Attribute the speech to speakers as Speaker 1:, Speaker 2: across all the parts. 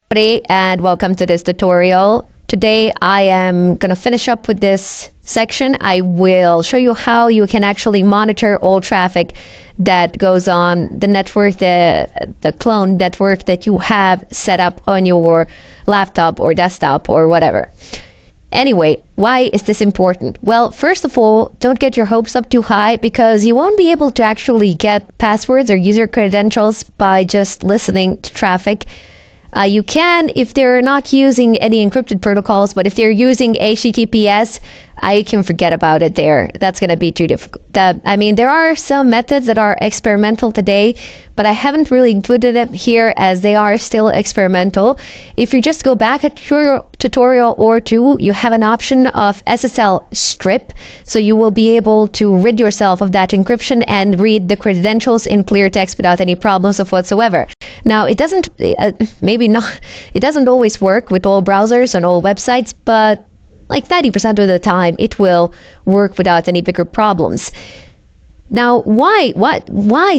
Speaker 1: everybody, and welcome to this tutorial. Today I am going to finish up with this section. I will show you how you can actually monitor all traffic that goes on the network, the clone network that you have set up on your laptop or desktop or whatever. Anyway, why is this important? Well, first of all, don't get your hopes up too high because you won't be able to actually get passwords or user credentials by just listening to traffic. You can if they're not using any encrypted protocols, but if they're using HTTPS, I can forget about it there. That's going to be too difficult. There are some methods that are experimental today, but I haven't really included them here as they are still experimental. If you just go back a tutorial or two, you have an option of SSL strip, so you will be able to rid yourself of that encryption and read the credentials in clear text without any problems of whatsoever. Now, it doesn't always work with all browsers and all websites, but like 90% of the time, it will work without any bigger problems. Now, why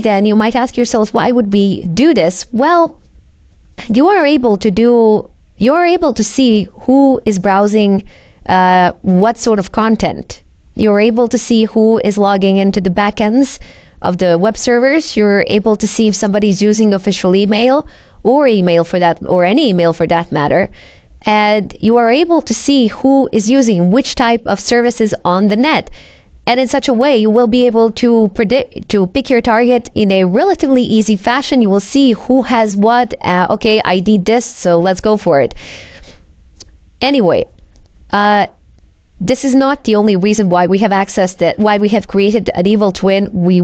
Speaker 1: then? You might ask yourself, why would we do this? Well, you're able to see who is browsing what sort of content. You're able to see who is logging into the backends of the web servers. You're able to see if somebody's using official email or email for that, or any email for that matter. And you are able to see who is using which type of services on the net. And in such a way, you will be able to pick your target in a relatively easy fashion. You will see who has what. Okay, I need this, so let's go for it. Anyway, this is not the only reason why we have why we have created an evil twin. We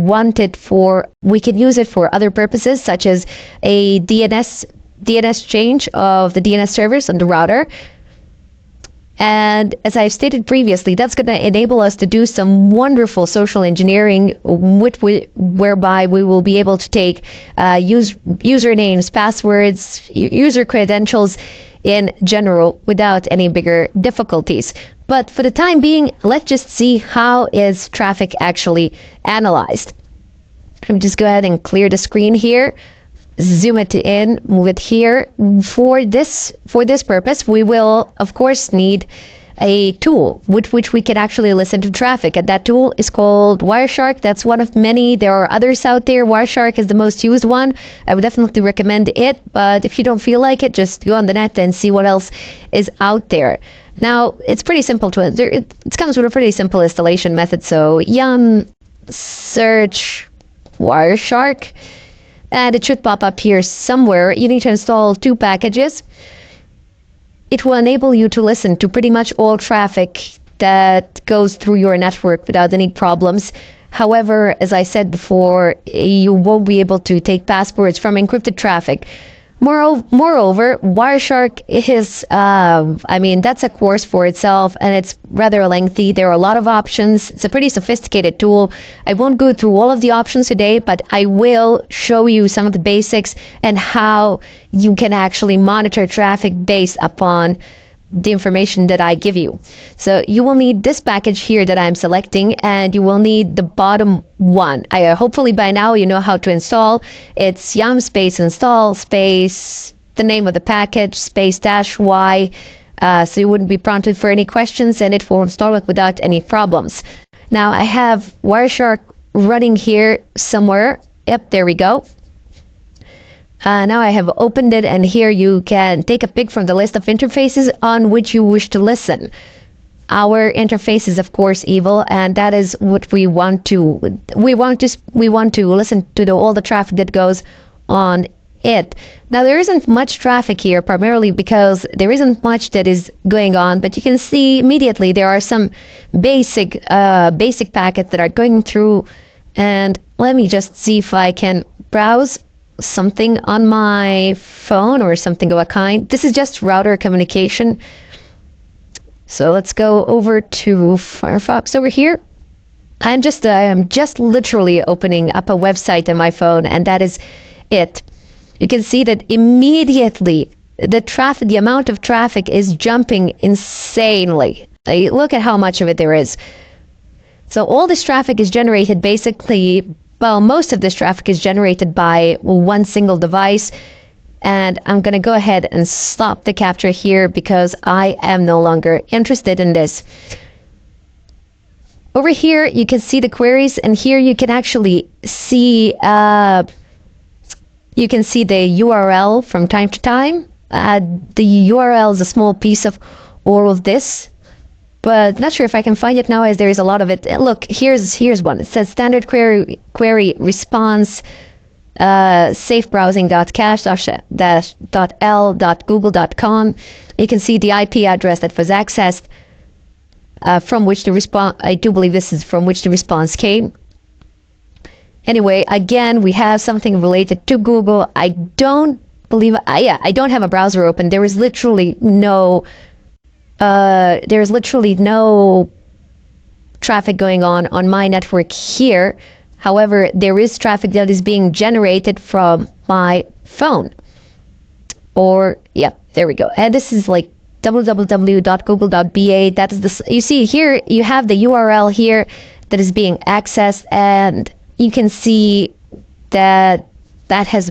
Speaker 1: can use it for other purposes, such as a DNS change of the DNS servers on the router. And as I've stated previously, that's going to enable us to do some wonderful social engineering, whereby we will be able to take usernames, passwords, user credentials in general without any bigger difficulties. But for the time being, let's just see how is traffic actually analyzed. Let me just go ahead and clear the screen here. Zoom it in, move it here. For this purpose, we will, of course, need a tool with which we can actually listen to traffic. And that tool is called Wireshark. That's one of many. There are others out there. Wireshark is the most used one. I would definitely recommend it. But if you don't feel like it, just go on the net and see what else is out there. Now, it's pretty simple it comes with a pretty simple installation method. So yum search Wireshark. And it should pop up here somewhere. You need to install 2 packages. It will enable you to listen to pretty much all traffic that goes through your network without any problems. However, as I said before, you won't be able to take passwords from encrypted traffic. Moreover, Wireshark is, that's a course for itself, and it's rather lengthy. There are a lot of options. It's a pretty sophisticated tool. I won't go through all of the options today, but I will show you some of the basics and how you can actually monitor traffic based upon the information that I give you. So you will need this package here that I'm selecting, and you will need the bottom one. Hopefully by now you know how to install. It's yum space install space the name of the package space -y, so you wouldn't be prompted for any questions, and it will install it without any problems. Now I have Wireshark running here somewhere. Yep, there we go. Now I have opened it, and here you can take a pick from the list of interfaces on which you wish to listen. Our interface is, of course, evil, and that is what we want to. We want to listen to all the traffic that goes on it. Now there isn't much traffic here, primarily because there isn't much that is going on. But you can see immediately there are some basic packets that are going through. And let me just see if I can browse something on my phone or something of a kind. This is just router communication. So let's go over to Firefox over here. I am just literally opening up a website on my phone, and that is it. You can see that immediately the amount of traffic is jumping insanely. Look at how much of it there is. So all this traffic is generated basically, well, most of this traffic is generated by one single device. and I'm going to go ahead and stop the capture here because I am no longer interested in this. Over here, you can see the queries, and here you can actually see the URL from time to time. The URL is a small piece of all of this, but not sure if I can find it now as there is a lot of it. Look, here's one. It says standard query response safebrowsing.cache-l.google.com. You can see the IP address that was accessed, from which the response, I do believe this is from which the response came. Anyway, again, we have something related to Google. I don't believe, I don't have a browser open. There is literally no traffic going on my network here. However, there is traffic that is being generated from my phone. Or, yeah, there we go. And this is like www.google.ba. That is the, you see here, you have the URL here that is being accessed, and you can see that that has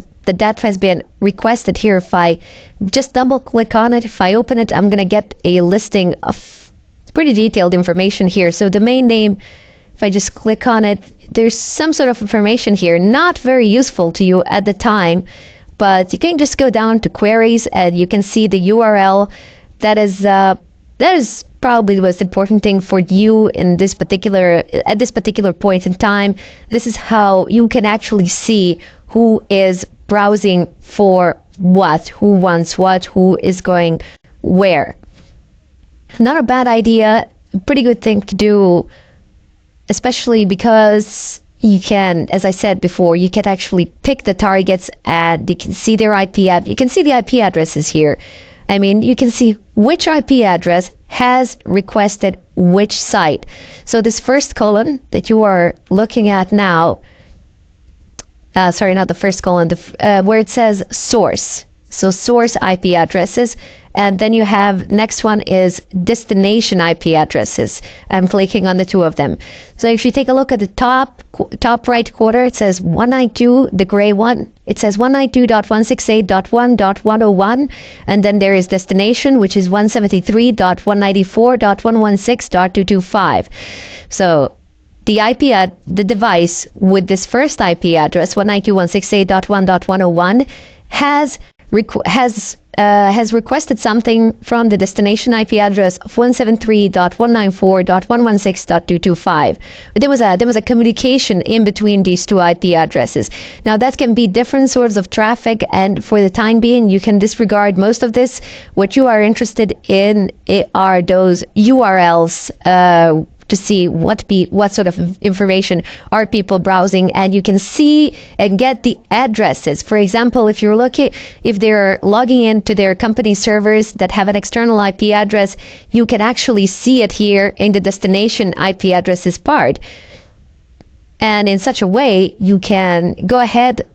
Speaker 1: been requested here. If I just double click on it, if I open it, I'm going to get a listing of pretty detailed information here. So domain name, if I just click on it, there's some sort of information here, not very useful to you at the time, but you can just go down to queries and you can see the URL. That is probably the most important thing for you in this particular point in time. This is how you can actually see who is browsing for what, who wants what, who is going where. Not a bad idea, a pretty good thing to do, especially because you can, as I said before, you can actually pick the targets and you can see their IP you can see the IP addresses here. I mean, you can see which IP address has requested which site. So this first column that you are looking at now, sorry, not the first column, where it says source. So source IP addresses. And then you have, next one is destination IP addresses. I'm clicking on the two of them. So if you take a look at the top right corner, it says 192, the gray one. It says 192.168.1.101. And then there is destination, which is 173.194.116.225. So the device with this first IP address, 192.168.1.101, has requested something from the destination IP address of 173.194.116.225. There was a communication in between these two IP addresses. Now that can be different sorts of traffic, and for the time being, you can disregard most of this. What you are interested in are those URLs, to see what sort of information are people browsing, and you can see and get the addresses. For example, if they're logging into their company servers that have an external IP address, you can actually see it here in the destination IP addresses part. And in such a way, you can go ahead,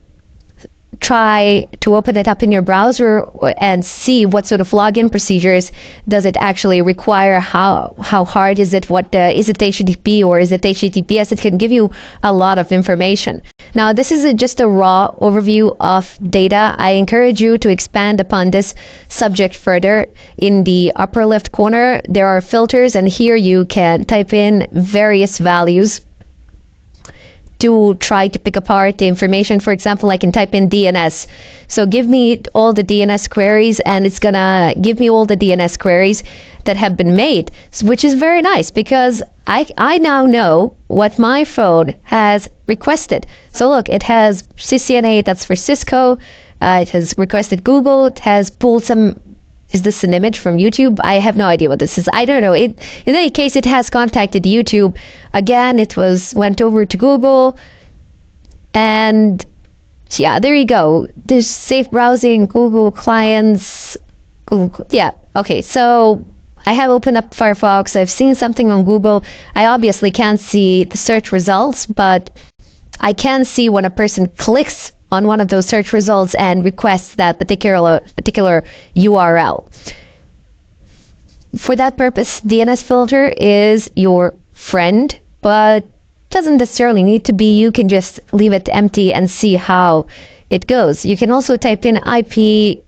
Speaker 1: try to open it up in your browser and see what sort of login procedures does it actually require, how hard is it, is it HTTP or is it HTTPS. It can give you a lot of information. Now, this is just a raw overview of data. I encourage you to expand upon this subject further. In the upper left corner, there are filters, and here you can type in various values to try to pick apart the information. For example, I can type in DNS. So give me all the DNS queries, and it's gonna give me all the DNS queries that have been made, which is very nice because I now know what my phone has requested. So look, it has CCNA, that's for Cisco. It has requested Google. It has pulled some. Is this an image from YouTube? I have no idea what this is. I don't know. In any case, it has contacted YouTube. Again, it went over to Google. And yeah, there you go. There's safe browsing, Google clients. Google, yeah, okay. So I have opened up Firefox. I've seen something on Google. I obviously can't see the search results, but I can see when a person clicks on one of those search results and requests that particular URL. For that purpose, DNS filter is your friend, but doesn't necessarily need to be. You can just leave it empty and see how it goes. You can also type in ip.addr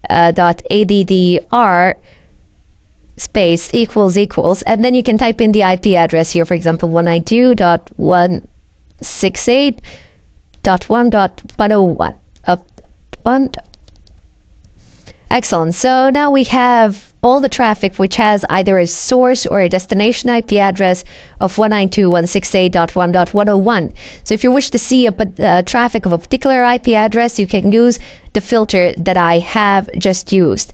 Speaker 1: space equals, and then you can type in the IP address here, for example, 192.168.1.101. Excellent. So now we have all the traffic which has either a source or a destination IP address of 192.168.1.101. So if you wish to see a traffic of a particular IP address, you can use the filter that I have just used.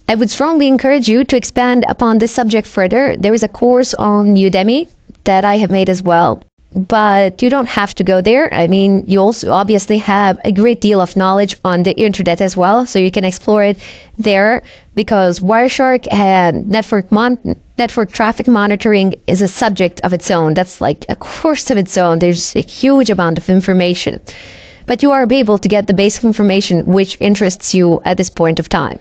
Speaker 1: I would strongly encourage you to expand upon this subject further. There is a course on Udemy that I have made as well. But you don't have to go there. I mean, you also obviously have a great deal of knowledge on the internet as well, so you can explore it there, because Wireshark and network traffic monitoring is a subject of its own. That's like a course of its own. There's a huge amount of information. But you are able to get the basic information which interests you at this point of time.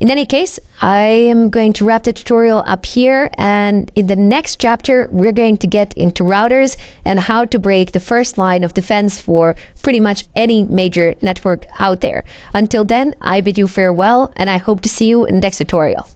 Speaker 1: In any case, I am going to wrap the tutorial up here, and in the next chapter, we're going to get into routers and how to break the first line of defense for pretty much any major network out there. Until then, I bid you farewell, and I hope to see you in the next tutorial.